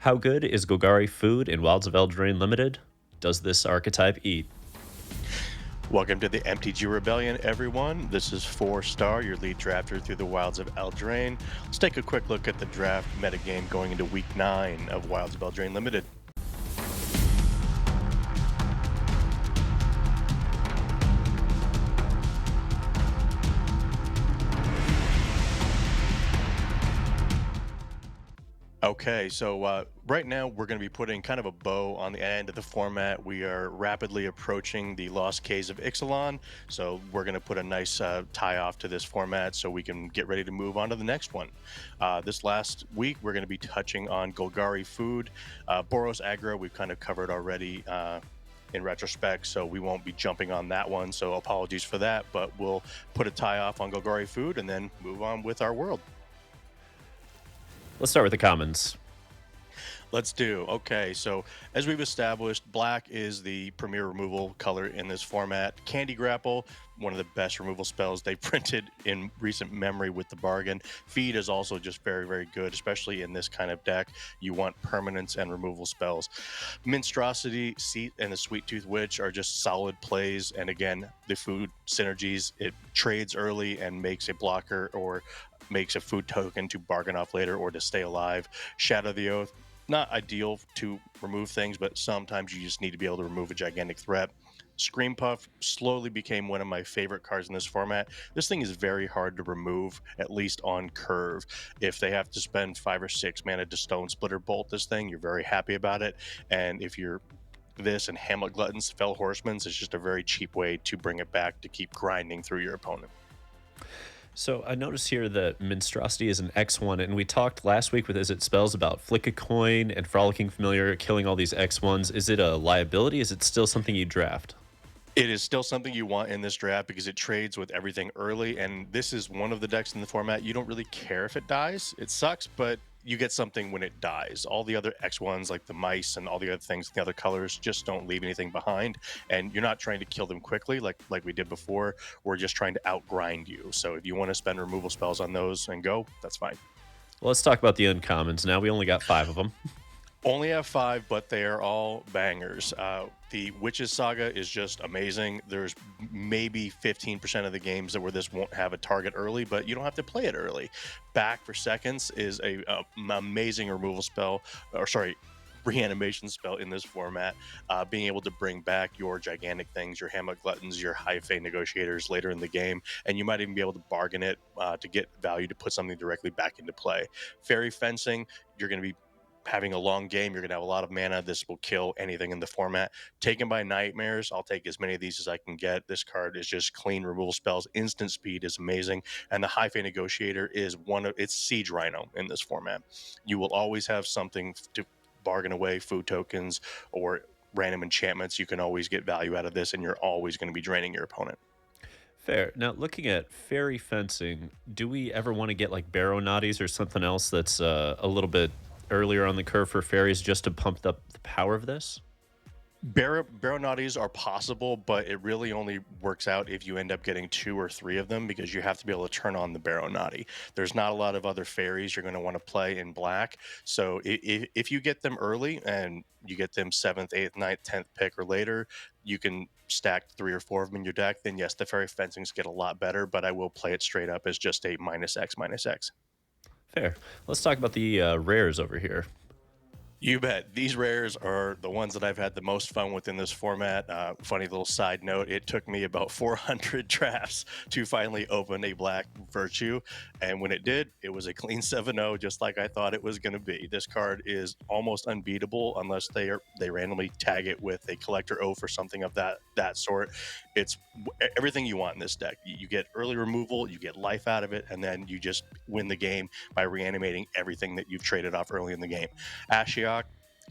How good is Golgari Food in Wilds of Eldraine Limited? Does this archetype eat? Welcome to the MTG Rebellion, everyone. This is Fourstar, your lead drafter through the Wilds of Eldraine. Let's take a quick look at the draft metagame going into Week 9 of Wilds of Eldraine Limited. Okay, so right now we're going to be putting kind of a bow on the end of the format. We are rapidly approaching the Lost Caves of Ixalan, so we're going to put a nice tie-off to this format so we can get ready to move on to the next one. This last week, we're going to be touching on Golgari Food. Boros Aggro, we've kind of covered already in retrospect, so we won't be jumping on that one, so apologies for that, but we'll put a tie-off on Golgari Food and then move on with our world. Let's start with the commons. Let's do. Okay, so as we've established, black is the premier removal color in this format. Candy Grapple, one of the best removal spells they printed in recent memory with the bargain. Feed is also just very, very good, especially in this kind of deck. You want permanence and removal spells. Minstrosity, Seat, and the Sweet Tooth Witch are just solid plays. And again, the food synergies, it trades early and makes a blocker or makes a food token to bargain off later or to stay alive. Shadow the Oath, not ideal to remove things, but sometimes you just need to be able to remove a gigantic threat. Scream Puff slowly became one of my favorite cards in this format. This thing is very hard to remove, at least on curve. If they have to spend 5 or 6 mana to Stone Splitter Bolt this thing, you're very happy about it. And if you're this and Hamlet Gluttons, Fell Horsemen's is just a very cheap way to bring it back to keep grinding through your opponent. So I notice here that Minstrosity is an X1, and we talked last week with Is It Spells about Flick a Coin and Frolicking Familiar killing all these X1s. Is it a liability? Is it still something you draft? It is still something you want in this draft because it trades with everything early, and this is one of the decks in the format. You don't really care if it dies. It sucks, but you get something when it dies. All the other X1s, like the mice and all the other things, the other colors, just don't leave anything behind. And you're not trying to kill them quickly like we did before. We're just trying to outgrind you. So if you want to spend removal spells on those and go, that's fine. Well, let's talk about the uncommons now. We only got 5 of them. Only have 5, but they are all bangers. The Witches Saga is just amazing. There's maybe 15% of the games where this won't have a target early, but you don't have to play it early. Back for Seconds is an amazing removal spell, or sorry, reanimation spell in this format. Being able to bring back your gigantic things, your Hamlet Gluttons, your High Fate Negotiators later in the game, and you might even be able to bargain it to get value to put something directly back into play. Fairy Fencing, you're going to be having a long game, you're going to have a lot of mana. This will kill anything in the format. Taken by Nightmares, I'll take as many of these as I can get. This card is just clean removal spells. Instant speed is amazing. And the High Fate Negotiator is it's Siege Rhino in this format. You will always have something to bargain away, food tokens or random enchantments. You can always get value out of this, and you're always going to be draining your opponent. Fair. Now, looking at Fairy Fencing, do we ever want to get like Barrow Naughties or something else that's a little bit earlier on the curve for fairies just to pump up the power of this? Barrow Naughties are possible, but it really only works out if you end up getting 2 or 3 of them because you have to be able to turn on the Barrow Naughty. There's not a lot of other fairies you're going to want to play in black. So if you get them early and you get them 7th, 8th, 9th, 10th pick or later, you can stack 3 or 4 of them in your deck. Then yes, the Fairy Fencings get a lot better, but I will play it straight up as just a -X. Fair. Let's talk about the rares over here. You bet. These rares are the ones that I've had the most fun with in this format. Funny little side note, it took me about 400 drafts to finally open a black Virtue. And when it did, it was a clean 7-0, just like I thought it was going to be. This card is almost unbeatable unless they randomly tag it with a Collector Oath or something of that sort. It's everything you want in this deck. You get early removal, you get life out of it, and then you just win the game by reanimating everything that you've traded off early in the game. Ashiok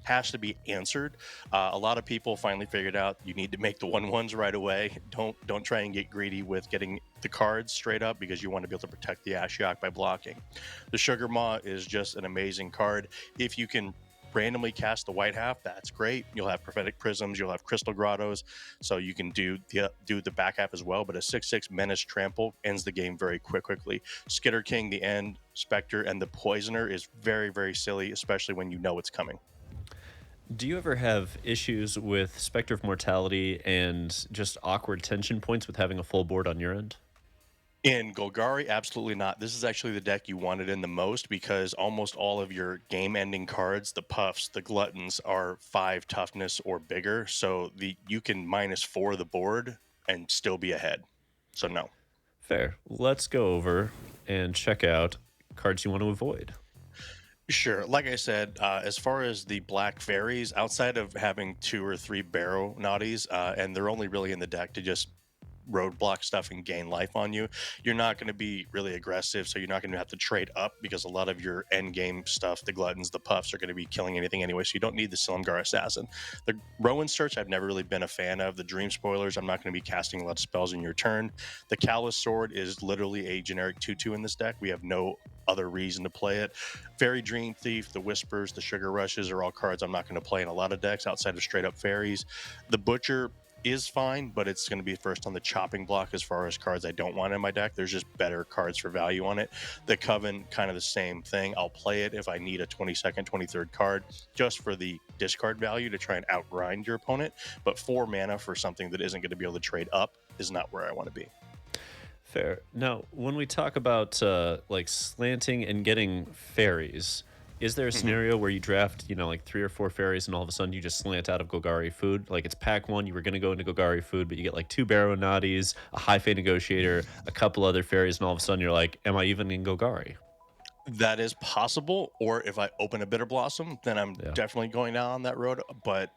has to be answered. A lot of people finally figured out you need to make the 1/1s right away. Don't try and get greedy with getting the cards straight up because you want to be able to protect the Ashiok by blocking. The Sugar Maw is just an amazing card. If you can randomly cast the white half, that's great. You'll have prophetic prisms, you'll have crystal grottos, so you can do the back half as well. But a 6/6 menace trample ends the game very quickly. Skitter King, the end, Spectre, and the Poisoner is very, very silly, especially when you know it's coming. Do you ever have issues with Spectre of Mortality and just awkward tension points with having a full board on your end? In Golgari, absolutely not. This is actually the deck you wanted in the most because almost all of your game ending cards, the puffs, the gluttons, are 5 toughness or bigger. So you can -4 the board and still be ahead. So no. Fair. Let's go over and check out cards you want to avoid. Sure. Like I said, as far as the black fairies, outside of having 2 or 3 barrow naughties, and they're only really in the deck to just roadblock stuff and gain life on you, you're not going to be really aggressive. So you're not going to have to trade up because a lot of your end game stuff, the gluttons, the puffs, are going to be killing anything anyway. So you don't need the Silumgar Assassin. The Rowan Search, I've never really been a fan of. The Dream Spoilers, I'm not going to be casting a lot of spells in your turn. The Callous Sword is literally a generic 2/2 in this deck. We have no other reason to play it. Fairy Dream Thief, the Whispers, the Sugar Rushes are all cards I'm not going to play in a lot of decks outside of straight up fairies. The Butcher is fine, but it's going to be first on the chopping block as far as cards I don't want in my deck. There's just better cards for value on it. The Coven, kind of the same thing. I'll play it if I need a 22nd, 23rd card just for the discard value to try and outgrind your opponent. But 4 mana for something that isn't going to be able to trade up is not where I want to be. Fair. Now, when we talk about like slanting and getting fairies, is there a scenario where you draft, like 3 or 4 fairies and all of a sudden you just slant out of Golgari Food? Like it's pack 1, you were going to go into Golgari Food, but you get like 2 Barrow Naughties, a High Fate Negotiator, a couple other fairies, and all of a sudden you're like, am I even in Golgari? That is possible. Or if I open a Bitter Blossom, then I'm Yeah. definitely going down that road. But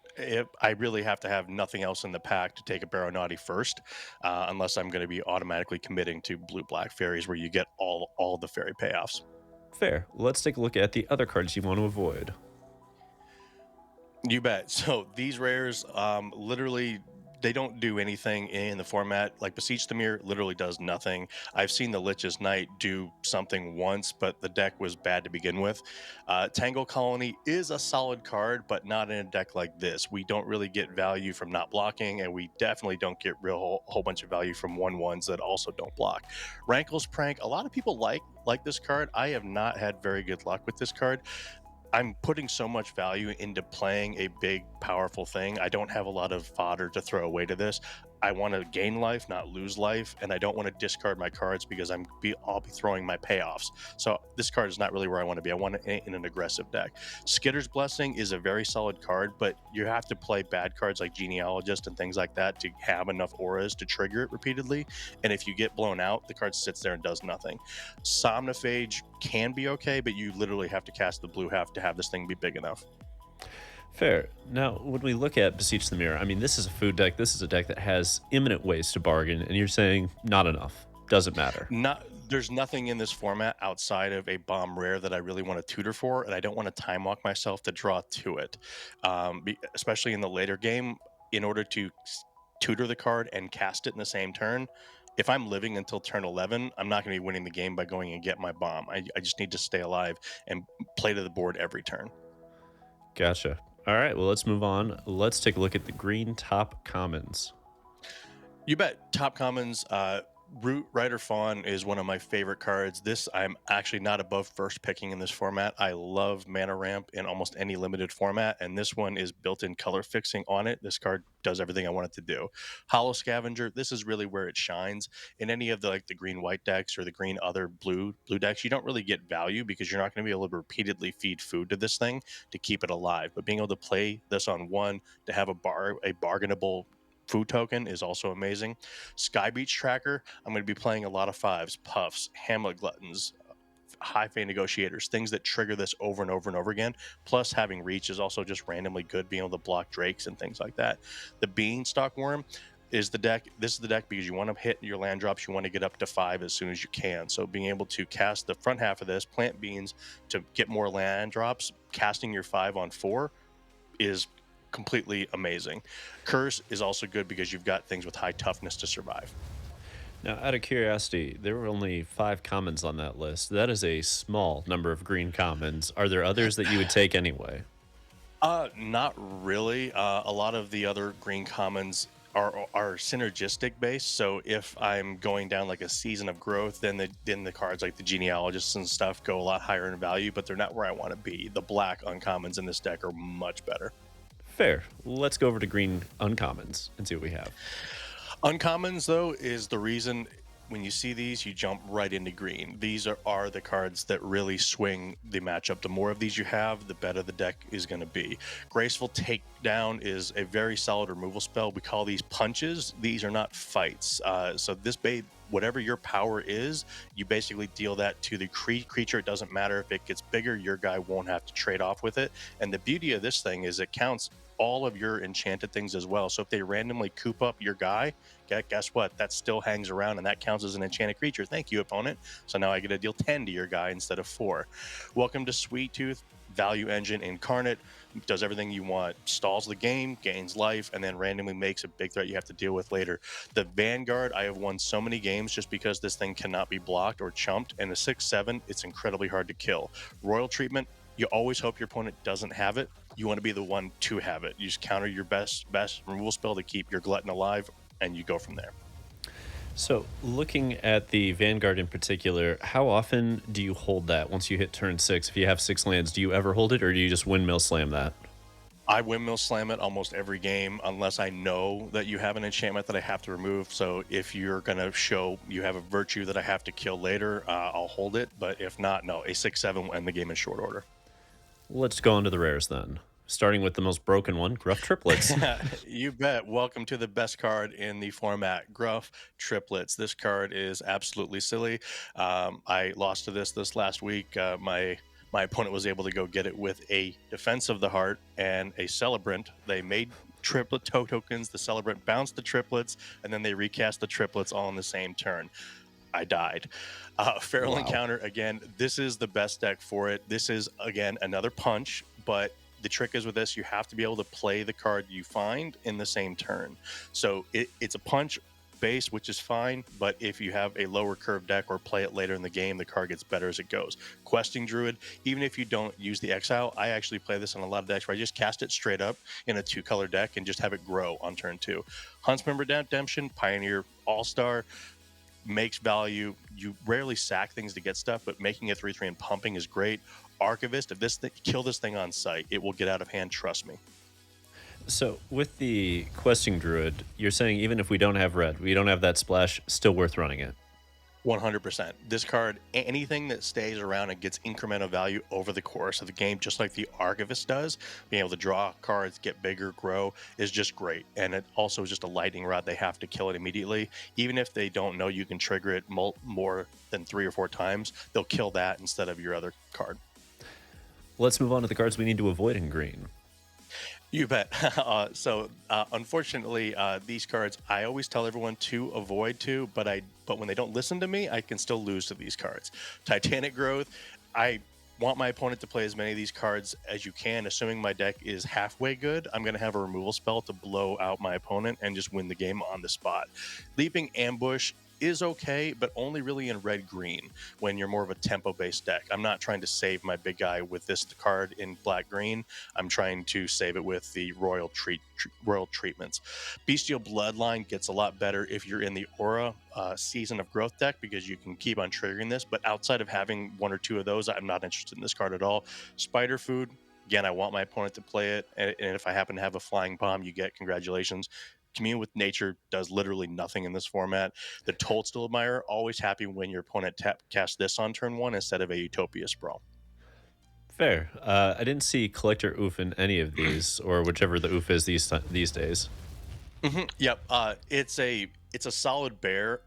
I really have to have nothing else in the pack to take a Barrow Naughty first, unless I'm going to be automatically committing to blue-black fairies where you get all the fairy payoffs. Fair. Let's take a look at the other cards you want to avoid. You bet. So these rares, literally, they don't do anything in the format. Like Beseech the Mirror literally does nothing. I've seen the Lich's Knight do something once, but the deck was bad to begin with. Tangle Colony is a solid card, but not in a deck like this. We don't really get value from not blocking, and we definitely don't get whole bunch of value from 1/1s that also don't block. Rankle's Prank, a lot of people like this card. I have not had very good luck with this card. I'm putting so much value into playing a big, powerful thing. I don't have a lot of fodder to throw away to this. I want to gain life, not lose life, and I don't want to discard my cards because I'll be throwing my payoffs. So this card is not really where I want to be. I want it in an aggressive deck. Skitter's Blessing is a very solid card, but you have to play bad cards like Genealogist and things like that to have enough auras to trigger it repeatedly. And if you get blown out, the card sits there and does nothing. Somnophage can be okay, but you literally have to cast the blue half to have this thing be big enough. Fair. Now, when we look at Beseech the Mirror, I mean, this is a food deck. This is a deck that has imminent ways to bargain, and you're saying not enough. Doesn't matter. There's nothing in this format outside of a bomb rare that I really want to tutor for, and I don't want to time walk myself to draw to it. Especially in the later game, in order to tutor the card and cast it in the same turn. If I'm living until turn 11, I'm not going to be winning the game by going and get my bomb. I just need to stay alive and play to the board every turn. Gotcha. All right, well, let's move on. Let's take a look at the green top commons. You bet. Top commons, Root Rider Fawn is one of my favorite cards. This I'm actually not above first picking in this format. I love mana ramp in almost any limited format, and this one is built-in color fixing on it. This card does everything I want it to do. Hollow Scavenger, this is really where it shines. In any of the green white decks or the green other blue decks, you don't really get value because you're not going to be able to repeatedly feed food to this thing to keep it alive. But being able to play this on one to have a bargainable food token is also amazing. Sky Beach Tracker, I'm going to be playing a lot of 5s, Puffs, Hamlet Gluttons, High Fate Negotiators, things that trigger this over and over and over again. Plus, having Reach is also just randomly good, being able to block Drakes and things like that. The Beanstalk Worm is the deck. This is the deck because you want to hit your land drops. You want to get up to 5 as soon as you can. So being able to cast the front half of this, plant beans to get more land drops, casting your 5 on 4 is completely amazing. Curse is also good because you've got things with high toughness to survive. Now, out of curiosity, there were only 5 commons on that list. That is a small number of green commons. Are there others that you would take anyway? Not really. A lot of the other green commons are synergistic based. So if I'm going down like a season of growth, then the cards like the genealogists and stuff go a lot higher in value, but they're not where I want to be. The black uncommons in this deck are much better. Fair. Let's go over to green uncommons and see what we have. Uncommons, though, is the reason when you see these, you jump right into green. These are the cards that really swing the matchup. The more of these you have, the better the deck is going to be. Graceful Takedown is a very solid removal spell. We call these punches. These are not fights. So this whatever your power is, you basically deal that to the creature. It doesn't matter if it gets bigger, your guy won't have to trade off with it. And the beauty of this thing is it counts all of your enchanted things as well. So if they randomly coop up your guy, guess what? That still hangs around and that counts as an enchanted creature. Thank you, opponent. So now I get to deal 10 to your guy instead of 4. Welcome to Sweet Tooth. Value Engine Incarnate. Does everything you want. Stalls the game, gains life, and then randomly makes a big threat you have to deal with later. The Vanguard, I have won so many games just because this thing cannot be blocked or chumped. And the 6/7, it's incredibly hard to kill. Royal Treatment, you always hope your opponent doesn't have it. You want to be the one to have it. You just counter your best removal spell to keep your glutton alive, and you go from there. So, looking at the Vanguard in particular, how often do you hold that once you hit turn 6? If you have 6 lands, do you ever hold it, or do you just windmill slam that? I windmill slam it almost every game unless I know that you have an enchantment that I have to remove. So if you're going to show you have a virtue that I have to kill later, I'll hold it. But if not, no, a 6/7 will end the game in short order. Let's go on to the rares then. Starting with the most broken one, Gruff Triplets. You bet. Welcome to the best card in the format, Gruff Triplets. This card is absolutely silly. I lost to this last week. My opponent was able to go get it with a Defense of the Heart and a Celebrant. They made triplet tokens. The Celebrant bounced the triplets, and then they recast the triplets all in the same turn. I died. Feral Wow. Encounter, again, this is the best deck for it. This is, again, another punch, but the trick is with this, you have to be able to play the card you find in the same turn. So it's a punch base, which is fine, but if you have a lower curve deck or play it later in the game, the card gets better as it goes. Questing Druid, even if you don't use the exile, I actually play this on a lot of decks where I just cast it straight up in a 2-color deck and just have it grow on turn 2. Huntsman Redemption, Pioneer All-Star, makes value. You rarely sack things to get stuff, but making a 3/3 and pumping is great. Archivist, if kill this thing on sight, it will get out of hand, trust me. So, with the Questing Druid, you're saying even if we don't have red, we don't have that splash, still worth running it. 100%. This card, anything that stays around and gets incremental value over the course of the game, just like the Archivist does, being able to draw cards, get bigger, grow, is just great. And it also is just a lightning rod. They have to kill it immediately. Even if they don't know you can trigger it more than 3 or 4 times, they'll kill that instead of your other card. Let's move on to the cards we need to avoid in green. You bet. Unfortunately, these cards, I always tell everyone to avoid but when they don't listen to me, I can still lose to these cards. Titanic Growth, I want my opponent to play as many of these cards as you can. Assuming my deck is halfway good, I'm going to have a removal spell to blow out my opponent and just win the game on the spot. Leaping Ambush is okay, but only really in red-green when you're more of a tempo-based deck. I'm not trying to save my big guy with this card in black-green. I'm trying to save it with the royal treatments. Bestial Bloodline gets a lot better if you're in the Aura Season of Growth deck because you can keep on triggering this, but outside of having 1 or 2 of those, I'm not interested in this card at all. Spider Food, again, I want my opponent to play it, and if I happen to have a Flying Bomb, you get congratulations. Commune with Nature does literally nothing in this format. The Toadstool Admirer, always happy when your opponent casts this on turn 1 instead of a Utopia Sprawl. Fair. I didn't see Collector Oof in any of these, or whichever the Oof is these days. Yep. It's a solid bear,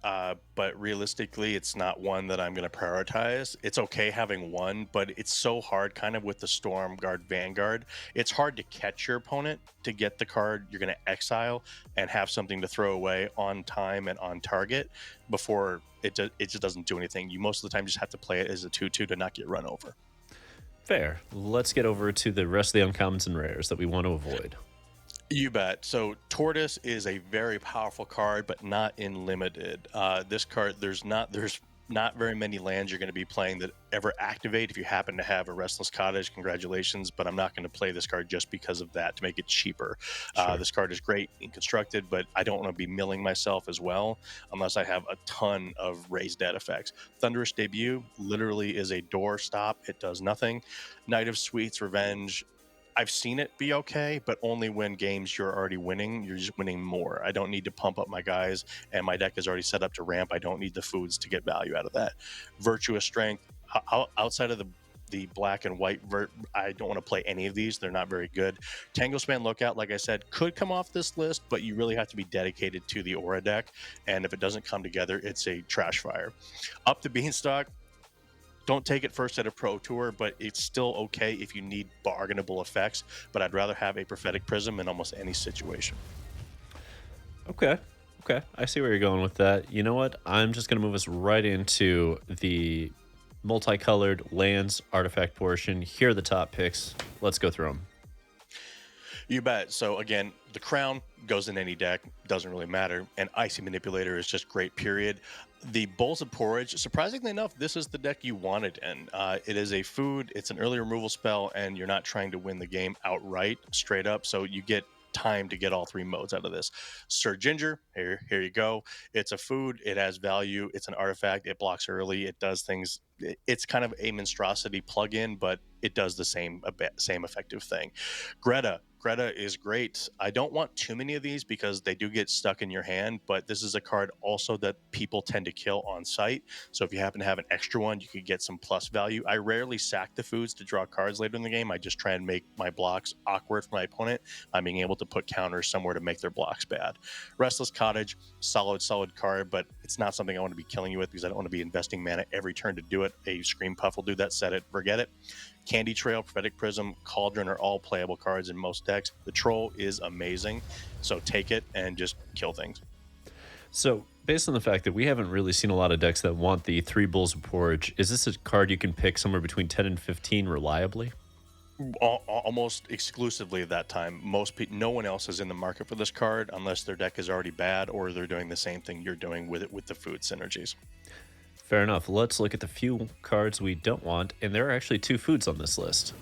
but realistically, it's not one that I'm going to prioritize. It's okay having one, but it's so hard kind of with the Stormguard Vanguard. It's hard to catch your opponent to get the card you're going to exile and have something to throw away on time and on target before it just doesn't do anything. You most of the time just have to play it as a 2/2 to not get run over. Fair. Let's get over to the rest of the uncommons and rares that we want to avoid. You bet. So Tortoise is a very powerful card, but not in limited. This card, there's not very many lands you're going to be playing that ever activate. If you happen to have a Restless Cottage, congratulations, but I'm not going to play this card just because of that to make it cheaper. Sure. This card is great and constructed, but I don't want to be milling myself as well unless I have a ton of raised dead effects. Thunderous Debut literally is a door stop, it does nothing. Night of Sweets Revenge, I've seen it be okay, but only when games you're already winning, you're just winning more. I don't need to pump up my guys, and my deck is already set up to ramp. I don't need the foods to get value out of that. Virtuous Strength, outside of the black and white I don't want to play any of these. They're not very good. Tanglespan Lookout, like I said, could come off this list, but you really have to be dedicated to the aura deck, and if it doesn't come together, it's a trash fire. Up the Beanstalk, don't take it first at a pro tour, but it's still okay if you need bargainable effects. But I'd rather have a Prophetic Prism in almost any situation. Okay. Okay. I see where you're going with that. You know what? I'm just going to move us right into the multicolored lands artifact portion. Here are the top picks. Let's go through them. You bet. So again, the Crown goes in any deck, doesn't really matter. And Icy Manipulator is just great, period. The Bowls of Porridge, surprisingly enough, this is the deck you wanted in. It is a food, it's an early removal spell, and you're not trying to win the game outright, straight up. So you get time to get all three modes out of this. Sir Ginger, here you go. It's a food, it has value, it's an artifact, it blocks early, it does things. It's kind of a monstrosity plug-in, but it does the same effective thing. Greta is great. I don't want too many of these because they do get stuck in your hand, but this is a card also that people tend to kill on site. So if you happen to have an extra one, you could get some plus value. I rarely sack the foods to draw cards later in the game. I just try and make my blocks awkward for my opponent. I'm being able to put counters somewhere to make their blocks bad. Restless Cottage, solid card, but it's not something I want to be killing you with because I don't want to be investing mana every turn to do it. A Scream Puff will do that, set it, forget it. Candy Trail, Prophetic Prism, Cauldron are all playable cards in most decks. The Troll is amazing, so take it and just kill things. So, based on the fact that we haven't really seen a lot of decks that want the 3 Bowls of Porridge, is this a card you can pick somewhere between 10 and 15 reliably? Almost exclusively at that time. No one else is in the market for this card unless their deck is already bad or they're doing the same thing you're doing with it with the food synergies. Fair enough. Let's look at the few cards we don't want, and there are actually 2 foods on this list.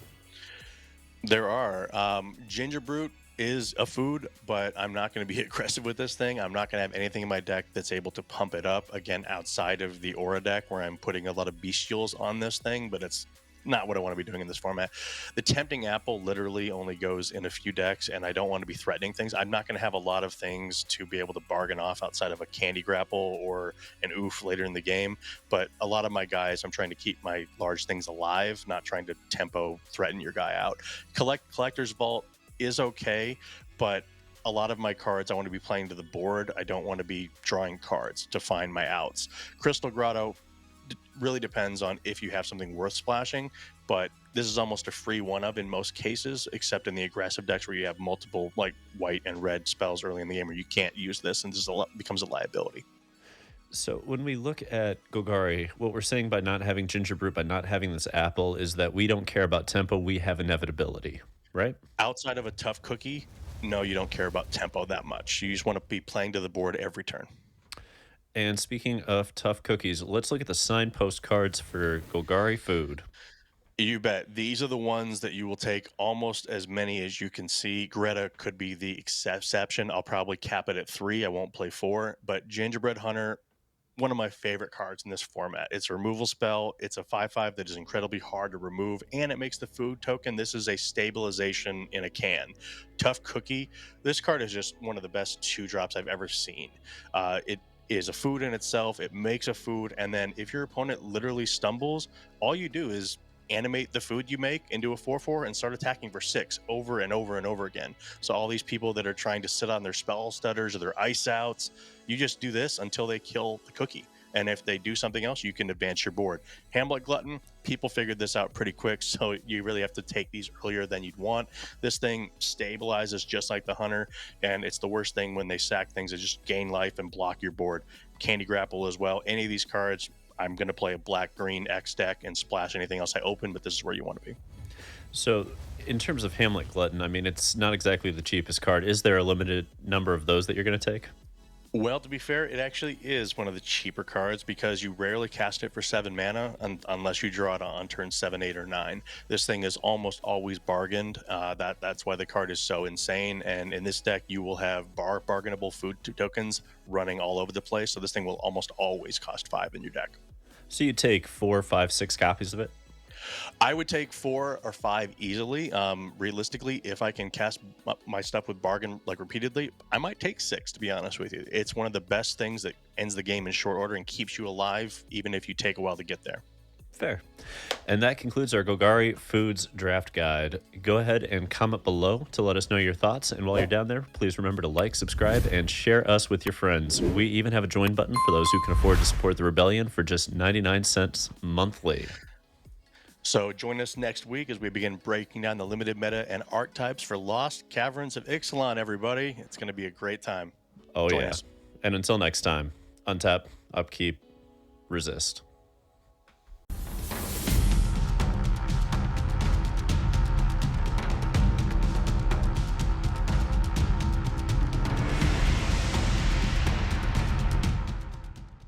There are. Ginger Brute is a food, but I'm not going to be aggressive with this thing. I'm not going to have anything in my deck that's able to pump it up, again, outside of the Aura deck where I'm putting a lot of bestials on this thing, but it's not what I want to be doing in this format. The Tempting Apple literally only goes in a few decks, and I don't want to be threatening things. I'm not going to have a lot of things to be able to bargain off outside of a Candy Grapple or an Oof later in the game, but a lot of my guys, I'm trying to keep my large things alive, not trying to tempo threaten your guy out. Collector's Vault is okay, but a lot of my cards I want to be playing to the board. I don't want to be drawing cards to find my outs. Crystal Grotto really depends on if you have something worth splashing, but this is almost a free one-up in most cases, except in the aggressive decks where you have multiple like white and red spells early in the game where you can't use this, and this becomes a liability. So when we look at Golgari, what we're saying by not having Ginger Brute, by not having this apple, is that we don't care about tempo, we have inevitability, right? Outside of a tough cookie, no, you don't care about tempo that much. You just want to be playing to the board every turn. And speaking of tough cookies, let's look at the signpost cards for Golgari Food. You bet. These are the ones that you will take almost as many as you can see. Greta could be the exception. I'll probably cap it at 3. I won't play 4. But Gingerbread Hunter, one of my favorite cards in this format. It's a removal spell. It's a 5/5 that is incredibly hard to remove, and it makes the food token. This is a stabilization in a can. Tough Cookie. This card is just one of the best 2-drops I've ever seen. It is a food in itself. It makes a food, and then if your opponent literally stumbles, all you do is animate the food you make into a 4/4 and start attacking for 6 over and over and over again. So all these people that are trying to sit on their spell stutters or their ice outs, you just do this until they kill the cookie. And if they do something else, you can advance your board. Hamlet Glutton, people figured this out pretty quick, so you really have to take these earlier than you'd want. This thing stabilizes just like the Hunter, and it's the worst thing when they sack things that just gain life and block your board. Candy Grapple as well. Any of these cards, I'm going to play a black-green X deck and splash anything else I open, but this is where you want to be. So in terms of Hamlet Glutton, I mean, it's not exactly the cheapest card. Is there a limited number of those that you're going to take? Well, to be fair, it actually is one of the cheaper cards because you rarely cast it for 7 mana unless you draw it on turn 7, 8, or 9. This thing is almost always bargained. That's why the card is so insane. And in this deck, you will have bargainable food tokens running all over the place. So this thing will almost always cost 5 in your deck. So you take 4, 5, 6 copies of it? I would take 4 or 5 easily. Realistically, if I can cast my stuff with bargain like repeatedly, I might take 6, to be honest with you. It's one of the best things that ends the game in short order and keeps you alive, even if you take a while to get there. Fair. And that concludes our Golgari Foods draft guide. Go ahead and comment below to let us know your thoughts. And while you're down there, please remember to like, subscribe, and share us with your friends. We even have a join button for those who can afford to support the Rebellion for just 99 cents monthly. So join us next week as we begin breaking down the limited meta and archetypes for Lost Caverns of Ixalan, everybody. It's going to be a great time. Oh, Join yeah. us. And until next time, untap, upkeep, resist.